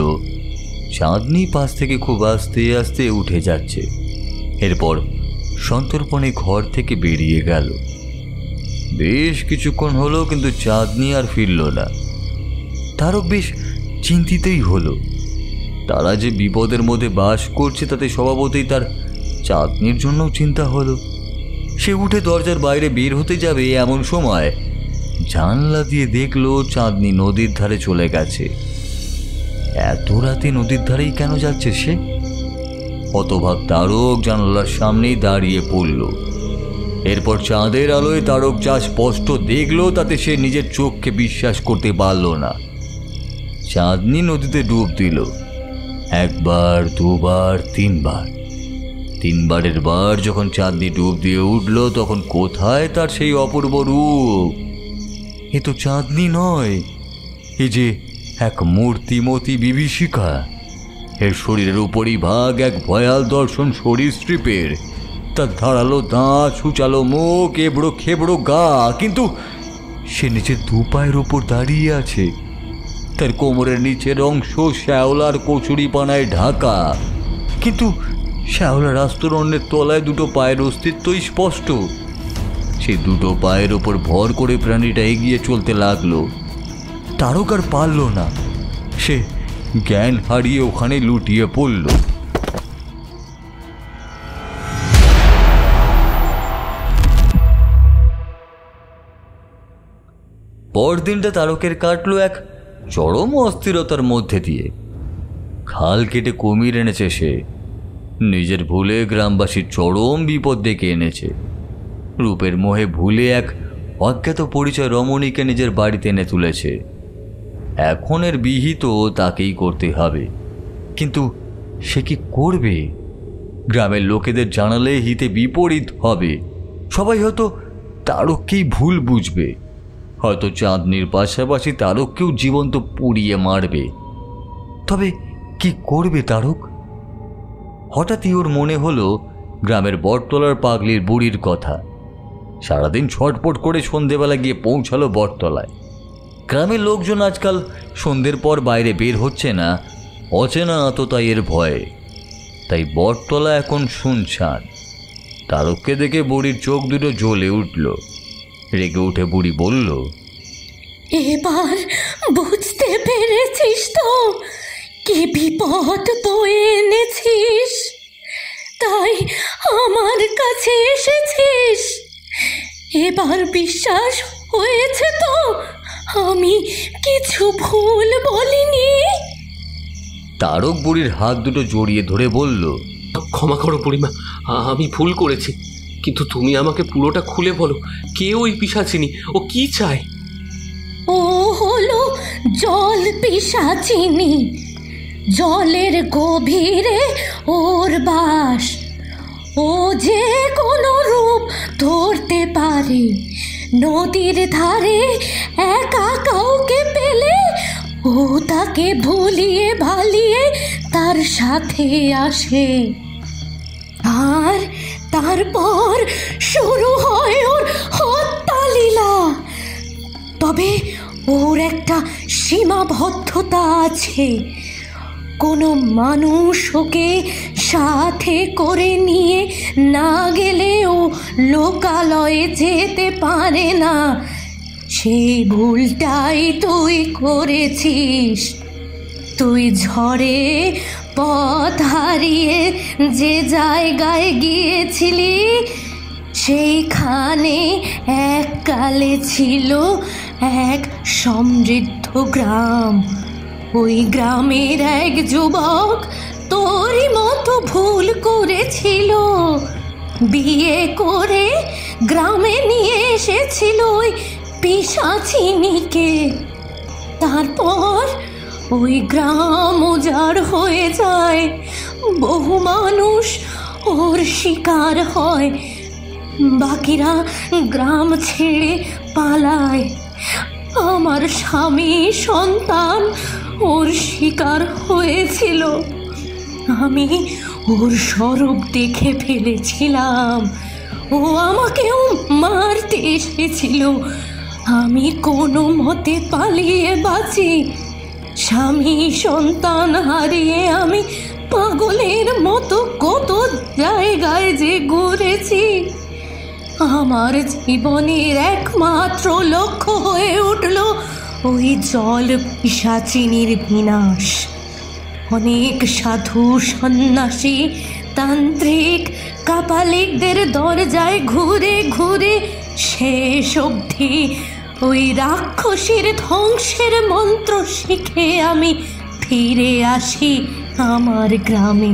চাঁদনি পাশ থেকে খুব আস্তে আস্তে উঠে যাচ্ছে। এরপর সন্তর্পণে ঘর থেকে বেরিয়ে গেল। বেশ কিছুক্ষণ হলো, কিন্তু চাঁদনি আর ফিরল না। তারক বেশ চিন্তিতই হলো। তারা যে বিপদের মধ্যে বাস করছে তাতে স্বভাবতই তার চাঁদনির জন্য চিন্তা হলো। সে উঠে দরজার বাইরে বের হতে যাবে, এমন সময় জানলা দিয়ে দেখলো চাঁদনি নদীর ধারে চলে গেছে। এত রাতে নদীর ধারেই কেন যাচ্ছে সে? হতভাগ তারক জানলার সামনেই দাঁড়িয়ে পড়ল। এরপর চাঁদের আলোয় তারক যা স্পষ্ট দেখলো তাতে সে নিজের চোখকে বিশ্বাস করতে পারল না। চাঁদনি নদীতে ডুব দিল। একবার, দুবার, তিনবার। তিনবারের বার যখন চাঁদনি ডুব দিয়ে উঠল তখন কোথায় তার সেই অপূর্ব রূপ? এ তো চাঁদনি নয়, এ যে এক মূর্তিমতী বিভীষিকা। এর শরীরের উপরই ভাগ এক ভয়াল দর্শন সরীসৃপের। তার ধারালো দাঁত, সুচালো মুখ, এবড়ো খেবড়ো গা, কিন্তু সে নিচের দু পায়ের ওপর দাঁড়িয়ে আছে। তার কোমরের নিচের অংশ শ্যাওলার কচুরি পানায় ঢাকা, কিন্তু শ্যাওলার আস্তরণের তলায় দুটো পায়ের অস্তিত্বই স্পষ্ট। সেই দুটো পায়ের ওপর ভর করে প্রাণীটা এগিয়ে চলতে লাগলো। তারক আর পারল না, সে জ্ঞান হারিয়ে ওখানে লুটিয়ে পড়ল। পরদিনটা তারকের কাটলো এক চরম অস্থিরতার মধ্যে দিয়ে। খাল কেটে কুমির এনেছে সে। নিজের ভুলে গ্রামবাসীর চরম বিপদ ডেকে এনেছে। রূপের মোহে ভুলে এক অজ্ঞাত পরিচয় রমণীকে নিজের বাড়িতে এনে তুলেছে। এখন এর বিহিত তাকেই করতে হবে, কিন্তু সে কি করবে? গ্রামের লোকেদের জানালে হিতে বিপরীত হবে। সবাই হয়তো তারককেই ভুল বুঝবে। হয়তো চাঁদনির পাশাপাশি তারককেও জীবন্ত পুড়িয়ে মারবে। তবে কি করবে তারক? হঠাৎই ওর মনে হলো গ্রামের বটতলার পাগলির বুড়ির কথা। সারাদিন ছটপট করে সন্ধেবেলা গিয়ে পৌঁছালো বটতলায়। গ্রামের লোকজন আজকাল সন্ধ্যের পর বাইরে বের হচ্ছে না, অচেনা আততায়ীর ভয়ে। তাই বটতলা এখন শুনশান। তারককে দেখে বুড়ির চোখ দুটো জ্বলে উঠল। রেগে উঠে বুড়ি বলল, এবার বুঝতে পেরেছিস তো কি বিপদ বয়ে এনেছিস? তাই আমার কাছে এসেছিস? এবার বিশ্বাস হয়েছে তো আমি কিছু ভুল বলিনি? তারক বুড়ির হাত দুটো জড়িয়ে ধরে বলল, ক্ষমা করো বুড়িমা, আমি ভুল করেছি, কিন্তু তুমি আমাকে পুরোটা খুলে বলো, কে ওই পিশাচিনী? ও কি চায়? ও হলো জল পিশাচিনী। জলের গভীরে ওর বাস। ও যে কোনো রূপ ধরতে পারে। নদীর ধারে একা কাউকে পেলে ও তাকে ভুলিয়ে ভালিয়ে তার সাথে আসে। আর তারপর শুরু হয় ওর হত্যা লীলা। তবে ওর একটা সীমাবদ্ধতা আছে। কোনো মানুষ ওকে সাথে করে নিয়ে না গেলে ও লোকালয়ে যেতে পারে না। সেই ভুলটাই তুই করেছিস। তুই ঝড়ে পথ হারিয়ে যে জায়গায় গিয়েছিলি সেইখানে এককালে ছিল এক সমৃদ্ধ গ্রাম। ওই গ্রামের এক যুবক তোরই মতো ভুল করেছিল। বিয়ে করে গ্রামে নিয়ে এসেছিল ওই পিশাচিনীকে। তারপর ওই গ্রাম উজাড় হয়ে যায়। বহু মানুষ ওর শিকার হয়। বাকিরা গ্রাম ছেড়ে পালায়। আমার স্বামী সন্তান ওর শিকার হয়েছিল। আমি ওর স্বরূপ দেখে ফেলেছিলাম। ও আমাকেও মারতে এসেছিল। আমি কোনো মতে পালিয়ে বাঁচি। স্বামী সন্তান হারিয়ে আমি পাগলের মতো কত জায়গায় যে ঘুরেছি। আমার জীবনের একমাত্র লক্ষ্য হয়ে উঠল ওই জল পিশাচিনীর বিনাশ। অনেক সাধু সন্ন্যাসী তান্ত্রিক কাপালিকদের দরজায় ঘুরে ঘুরে শেষ অবধি ওই রাক্ষসীর ধ্বংসের মন্ত্র শিখে আমি ফিরে আসি আমার গ্রামে।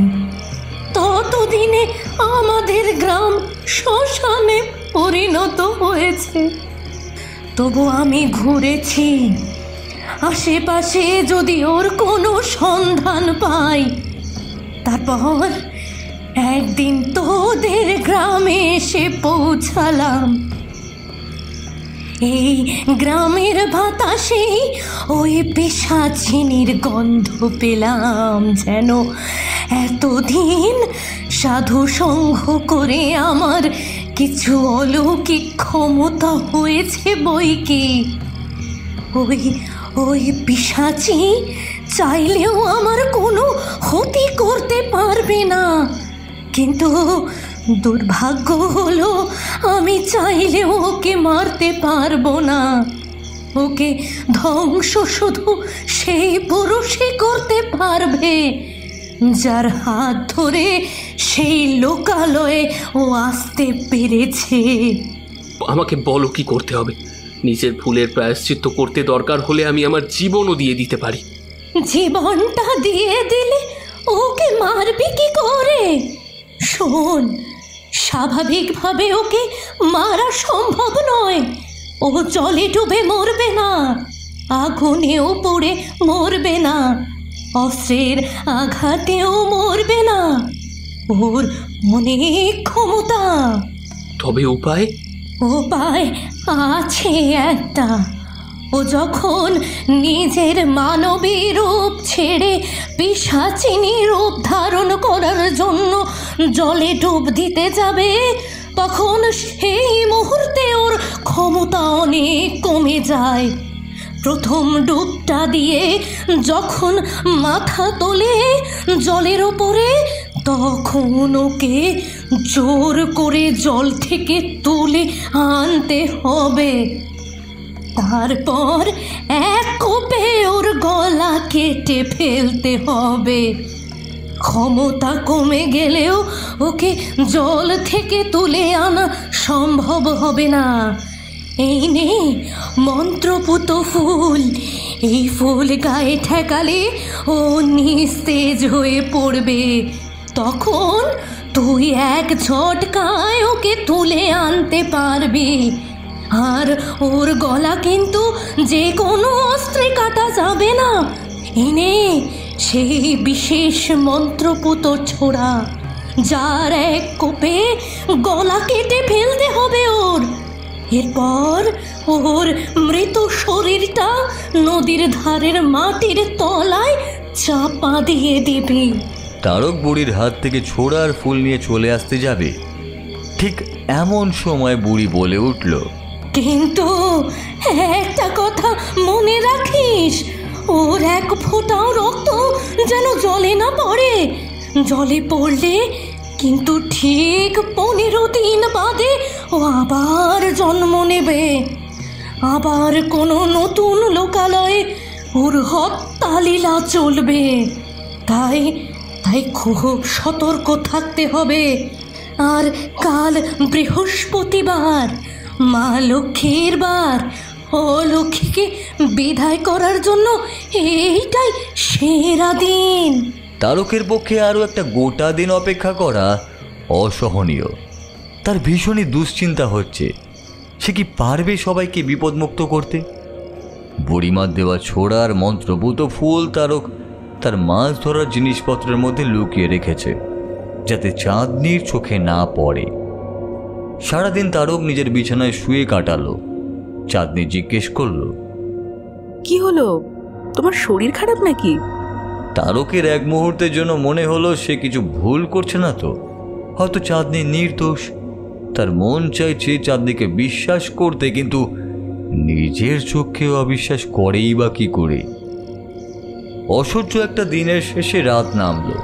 ততদিনে আমাদের গ্রাম শ্মশানে পরিণত হয়েছে। তবু আমি ঘুরেছি আশেপাশে, যদি ওর কোনো সন্ধান পাই। তারপর একদিন তোদের গ্রামে এসে পৌঁছালাম। এই গ্রামের বাতাসে ওই পিশাচিনীর গন্ধ পেলাম। যেন এতদিন সাধু সঙ্গ করে আমার কিছু অলৌকিক ক্ষমতা হয়েছে বইকি। ওই পিশাচি চাইলেও আমার কোনো ক্ষতি করতে পারবে না। কিন্তু দুর্ভাগ্য হলো আমি চাইলেও ওকে মারতে পারবো না। ওকে ধ্বংস শুধু সেই পুরুষই করতে পারবে যার হাত ধরে সেই লোকালয়ে ও আসতে পেরেছে। আমাকে বলো কি করতে হবে। নিজের ভুলের প্রায়শ্চিত্ত করতে দরকার হলে আমি আমার জীবনও দিয়ে দিতে পারি। জীবনটা দিয়ে দিলে ওকে মারবি কি করে? শোন, স্বাভাবিকভাবে ওকে মারা সম্ভব নয়। ও জলে ডুবে মরবে না, আগুনেও পড়ে মরবে না, অস্ত্রের আঘাতেও মরবে না। ওর অনেক ক্ষমতা। তবে উপায়? উপায় আছে একটা। ও যখন নিজের মানবী রূপ ছেড়ে পিশাচিনী রূপ ধারণ করার জন্য জলে ডুব দিতে যাবে, তখন সেই মুহূর্তে ওর ক্ষমতা অনেক কমে যায়। প্রথম ডুবটা দিয়ে যখন মাথা তোলে জলের ওপরে, তখন ওকে জোর করে জল থেকে তুলে আনতে হবে। তারপর এক কোপে ওর গলা কেটে ফেলতে হবে। ক্ষমতা কমে গেলেও ওকে জল থেকে তুলে আনা সম্ভব হবে না। এই নে মন্ত্রপুত ফুল, এই ফুল গায়ে ঠেকালে ও নিস্তেজ হয়ে পড়বে। তখন তুই এক ঝটকায় ওকে তুলে আনতে পারবি। আর ওর গলা কিন্তু যে কোনো অস্ত্রে কাটা যাবে না। এনে সেই বিশেষ মন্ত্রপুত ছোড়া, যার এক কোপে গলা কেটে ফেলতে হবে ওর। এরপর ওর মৃত শরীরটা নদীর ধারের মাটির তলায় চাপা দিয়ে দিবি। তারক বুড়ির হাত থেকে ছোড়ার ফুল নিয়ে চলে আসতে যাবে, ঠিক এমন সময় বুড়ি বলে উঠল, কিন্তু একটা কথা মনে রাখিস, ওর এক ফোঁটাও রক্ত যেন জলে না পড়ে। জলে পড়লে কিন্তু ঠিক 15 দিন বাদে ও আবার জন্ম নেবে। আবার কোনো নতুন লোকালয়ে ওর হত্যা লীলা চলবে। তাই খুব সতর্ক থাকতে হবে। আর কাল বৃহস্পতিবার, মা লক্ষ্মীর বার। ও লক্ষ্মীকে বিদায় করার জন্য এইটাই সেরা দিন। তারকের পক্ষে আরও একটা গোটা দিন অপেক্ষা করা অসহনীয়। তার ভীষণই দুশ্চিন্তা হচ্ছে, সে কি পারবে সবাইকে বিপদমুক্ত করতে? বুড়িমার দেওয়া ছোড়ার মন্ত্রপুত ফুল তারক তার মাছ ধরার জিনিসপত্রের মধ্যে লুকিয়ে রেখেছে, যাতে চাঁদনির চোখে না পড়ে। সারাদিন তারক নিজের বিছানায় শুয়ে কাটালো। চাঁদনি জিজ্ঞেস করলো, কি হলো, তোমার শরীর খারাপ নাকি? তারকের এক মুহূর্তের জন্য মনে হলো সে কিছু ভুল করছে না তো, হয়তো চাঁদনি নির্দোষ। তার মন চাইছে চাঁদনিকে বিশ্বাস করতে, কিন্তু নিজের চোখকেও অবিশ্বাস করেই বা কি করে। অসহ্য একটা দিনের শেষে রাত নামলো।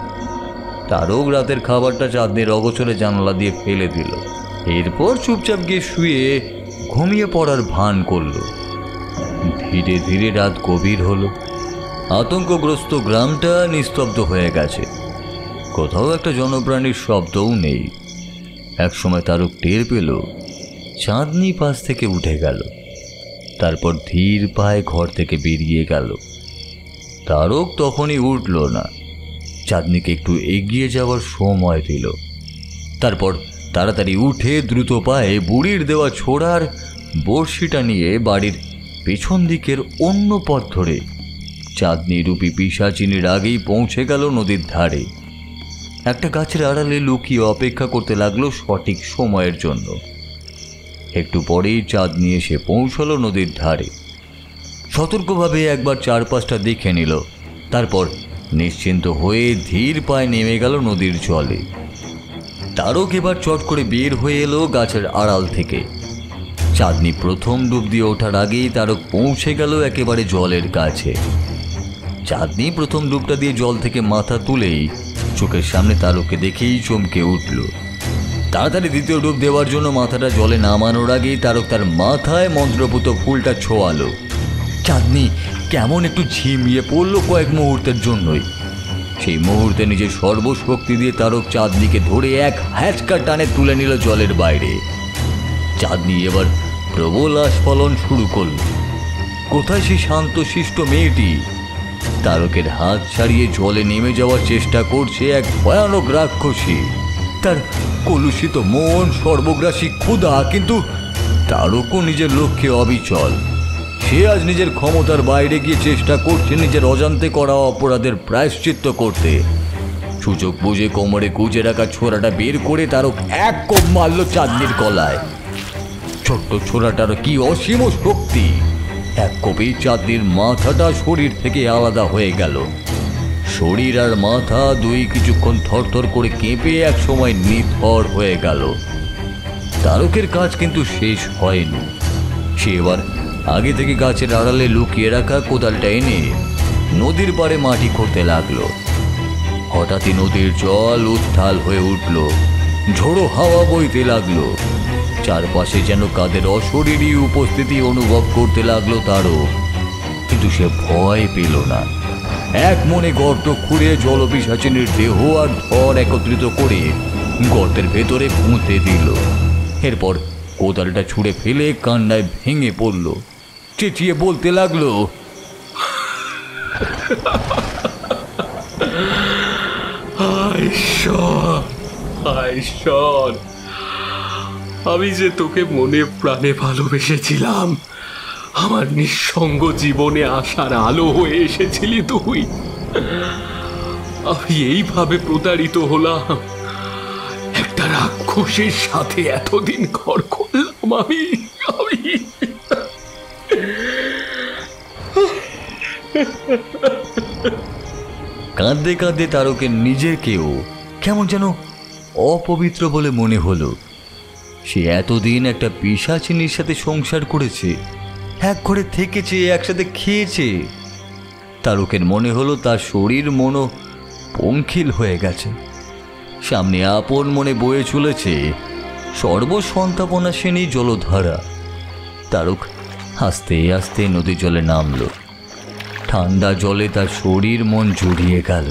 তারক রাতের খাবারটা চাঁদনির অগোচরে জানালা দিয়ে ফেলে দিল। এরপর চুপচাপ গিয়ে শুয়ে ঘুমিয়ে পড়ার ভান করল। ধীরে ধীরে রাত গভীর হলো। আতঙ্কগ্রস্ত গ্রামটা নিস্তব্ধ হয়ে গেছে, কোথাও একটা জনপ্রাণীর শব্দও নেই। একসময় তারক টের পেল চাঁদনি পাশ থেকে উঠে গেল, তারপর ধীর পায়ে ঘর থেকে বেরিয়ে গেল। তারক তখনই উঠল না, চাঁদনিকে একটু এগিয়ে যাওয়ার সময় দিল। তারপর তাড়াতাড়ি উঠে দ্রুত পায়ে বুড়ির দেওয়া ছোড়ার বড়শিটা নিয়ে বাড়ির পেছন দিকের অন্য পথ ধরে চাঁদনি রূপী পিশাচিনীর আগেই পৌঁছে গেল নদীর ধারে। একটা গাছের আড়ালে লুকিয়ে অপেক্ষা করতে লাগলো সঠিক সময়ের জন্য। একটু পরেই চাঁদনি এসে পৌঁছলো নদীর ধারে। সতর্কভাবে একবার চারপাশটা দেখে নিল, তারপর নিশ্চিন্ত হয়ে ধীর পায়ে নেমে গেল নদীর জলে। তারক এবার চট করে বের হয়ে এলো গাছের আড়াল থেকে। চাঁদনি প্রথম ডুব দিয়ে ওঠার আগেই তারক পৌঁছে গেল একেবারে জলের কাছে। চাঁদনি প্রথম ডুবটা দিয়ে জল থেকে মাথা তুলেই চোখের সামনে তারককে দেখেই চমকে উঠল। তাড়াতাড়ি দ্বিতীয় ডুব দেওয়ার জন্য মাথাটা জলে নামানোর আগেই তারক তার মাথায় মন্ত্রপুত ফুলটা ছোঁয়ালো। চাঁদনি কেমন একটু ঝিমিয়ে পড়ল কয়েক মুহূর্তের জন্যই। সেই মুহূর্তে নিজের সর্বশক্তি দিয়ে তারক চাঁদনিকে ধরে এক হ্যাচকা টানে তুলে নিল জলের বাইরে। চাঁদনি এবার প্রবল আস্ফালন শুরু করল। কোথায় সেই শান্তশিষ্ট মেয়েটি? তারকের হাত ছাড়িয়ে জলে নেমে যাওয়ার চেষ্টা করছে এক ভয়ানক রাক্ষসী। তার কলুষিত মন, সর্বগ্রাসী ক্ষুধা, কিন্তু তারকও নিজের লক্ষ্যে অবিচল। সে আজ নিজের ক্ষমতার বাইরে গিয়ে চেষ্টা করছে নিজের অজান্তে করা অপরাধের প্রায়শ্চিত্ত করতে। সুযোগ বুঝে কোমরে গুজে রাখা ছোরাটা বের করে তারক এক কোপ মারল চাঁদনির গলায়। ছোট্ট ছোরাটার কি অসীম শক্তি! এক কোপে চাঁদনির মাথাটা শরীর থেকে আলাদা হয়ে গেল। শরীর আর মাথা দুই কিছুক্ষণ থরথর করে কেঁপে এক সময় নিথর হয়ে গেল। তারকের কাজ কিন্তু শেষ হয়নি। সে এবার আগে থেকে গাছের আড়ালে লুকিয়ে রাখা কোদালটা এনে নদীর পাড়ে মাটি খুঁড়তে লাগলো। হঠাৎই নদীর জল উত্তাল হয়ে উঠল, ঝোড়ো হাওয়া বইতে লাগলো। চারপাশে যেন কাদের অশরীরী উপস্থিতি অনুভব করতে লাগলো তারও। কিন্তু সে ভয় পেল না। এক মনে গর্ত খুঁড়ে জলপিশাচিনীর দেহ আর ধর একত্রিত করে গর্তের ভেতরে পুঁতে দিল। এরপর কোদালটা ছুঁড়ে ফেলে কান্নায় ভেঙে পড়ল, চেঁচিয়ে বলতে লাগলো, ঈশ্বর, আমি যে তোকে মনে প্রাণে ভালোবেসেছিলাম, আমার নিঃসঙ্গ জীবনে আসার আলো হয়ে এসেছিলি তুই। আমি এইভাবে প্রতারিত হলাম, একটা রাক্ষসের সাথে এতদিন ঘর করলাম আমি। কাঁদতে কাঁদতে তারকের নিজেকেও কেমন যেন অপবিত্র বলে মনে হলো। সে এতদিন একটা পিশাচিনীর সাথে সংসার করেছে, এক ঘরে থেকেছে, একসাথে খেয়েছে। তারকের মনে হলো তার শরীর মনও পঙ্কিল হয়ে গেছে। সামনে আপন মনে বয়ে চলেছে সর্বসন্তাপনাশিনী জলধারা। তারক আস্তে আস্তে নদী জলে নামল। ঠান্ডা জলে তার শরীর মন জুড়িয়ে গেল।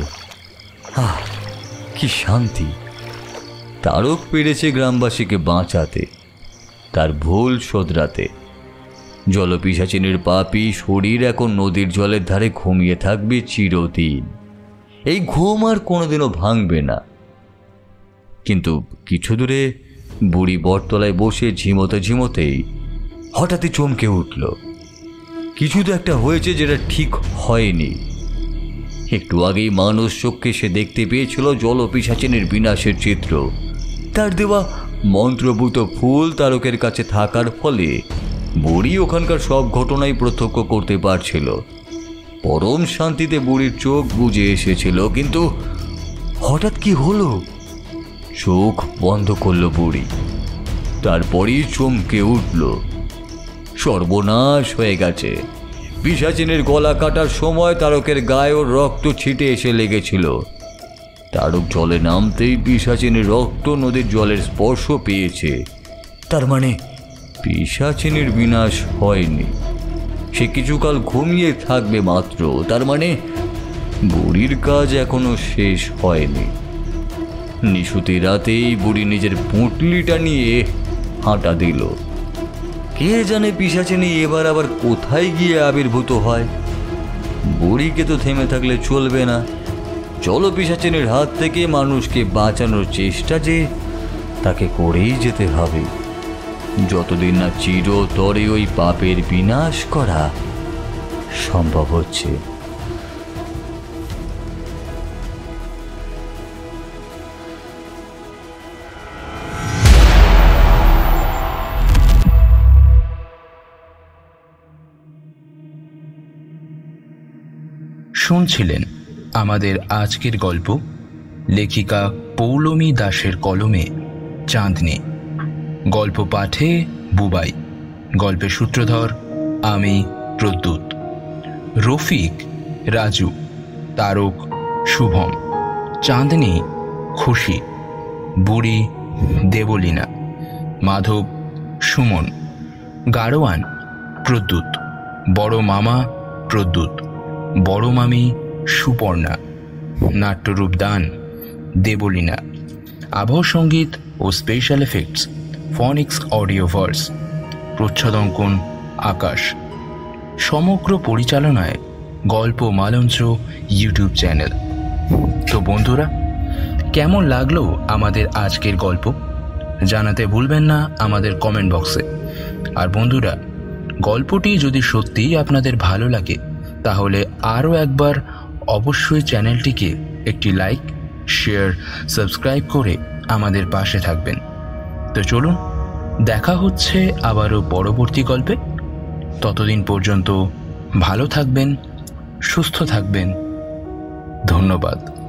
আহ, কি শান্তি! তারক পেরেছে গ্রামবাসীকে বাঁচাতে, তার ভুল শোধরাতে। জলপিশাচিনীর পাপী শরীর এখন নদীর জলের ধারে ঘুমিয়ে থাকবে চিরদিন। এই ঘুম আর কোনোদিনও ভাঙবে না। কিন্তু কিছু দূরে বুড়ি বটতলায় বসে ঝিমোতে ঝিমোতেই হঠাৎই চমকে উঠল। কিছু তো একটা হয়েছে যেটা ঠিক হয়নি। একটু আগেই মানুষ চোখে সে দেখতে পেয়েছিল জলপিশাচিনীর বিনাশের চিত্র। তার দেওয়া মন্ত্রভূত ফুল তারকের কাছে থাকার ফলে বুড়ি ওখানকার সব ঘটনাই প্রত্যক্ষ করতে পারছিল। পরম শান্তিতে বুড়ির চোখ বুজে এসেছিল। কিন্তু হঠাৎ কি হলো? চোখ বন্ধ করল বুড়ি। তারপরই চমকে উঠল। সর্বনাশ হয়ে গেছে। পিশাচিনীর গলা কাটার সময় তারকের গায়েও রক্ত ছিটে এসে লেগেছিল। তারক জলে নামতেই পিশাচিনীর রক্ত নদীর জলের স্পর্শ পেয়েছে। তার মানে পিশাচিনীর বিনাশ হয়নি, সে কিছুকাল ঘুমিয়ে থাকবে মাত্র। তার মানে বুড়ির কাজ এখনো শেষ হয়নি। নিশুতি রাতেই বুড়ি নিজের পুঁটলিটা নিয়ে হাঁটা দিল। কে জানে পিশাচিনী এবার আবার কোথায় গিয়ে আবির্ভূত হয়। বুড়িকে তো থেমে থাকলে চলবে না। জলপিশাচিনীর হাত থেকে মানুষকে বাঁচানোর চেষ্টা যে তাকে করেই যেতে হবে, যতদিন না চিরতরে ওই পাপের বিনাশ করা সম্ভব হচ্ছে। শুনছিলেন আমাদের আজকের গল্প, লেখিকা পৌলমী দাসের কলমে চাঁদনি। গল্প পাঠে বুবাই, গল্পের সূত্রধর আমি প্রদ্যুৎ, রফিক রাজু, তারক শুভম, চাঁদনি খুশি, বুড়ি দেবলীনা, মাধব সুমন, গাড়োয়ান প্রদ্যুৎ, বড় মামা প্রদ্যুৎ, বড় মামি সুপর্ণা, নাট্যরূপ দান দেবলীনা, আবহ সঙ্গীত ও স্পেশাল এফেক্টস ফনিক্স অডিওভার্স, প্রচ্ছদঙ্কন আকাশ, সমগ্র পরিচালনায় গল্প মালঞ্চ ইউটিউব চ্যানেল। তো বন্ধুরা, কেমন লাগলো আমাদের আজকের গল্প জানাতে ভুলবেন না আমাদের কমেন্ট বক্সে। আর বন্ধুরা, গল্পটি যদি সত্যিই আপনাদের ভালো লাগে তাহলে আরও একবার অবশ্যই চ্যানেলটিকে একটি লাইক, শেয়ার, সাবস্ক্রাইব করে আমাদের পাশে থাকবেন। তো চলুন, দেখা হচ্ছে আবারও পরবর্তী গল্পে। ততদিন পর্যন্ত ভালো থাকবেন, সুস্থ থাকবেন। ধন্যবাদ।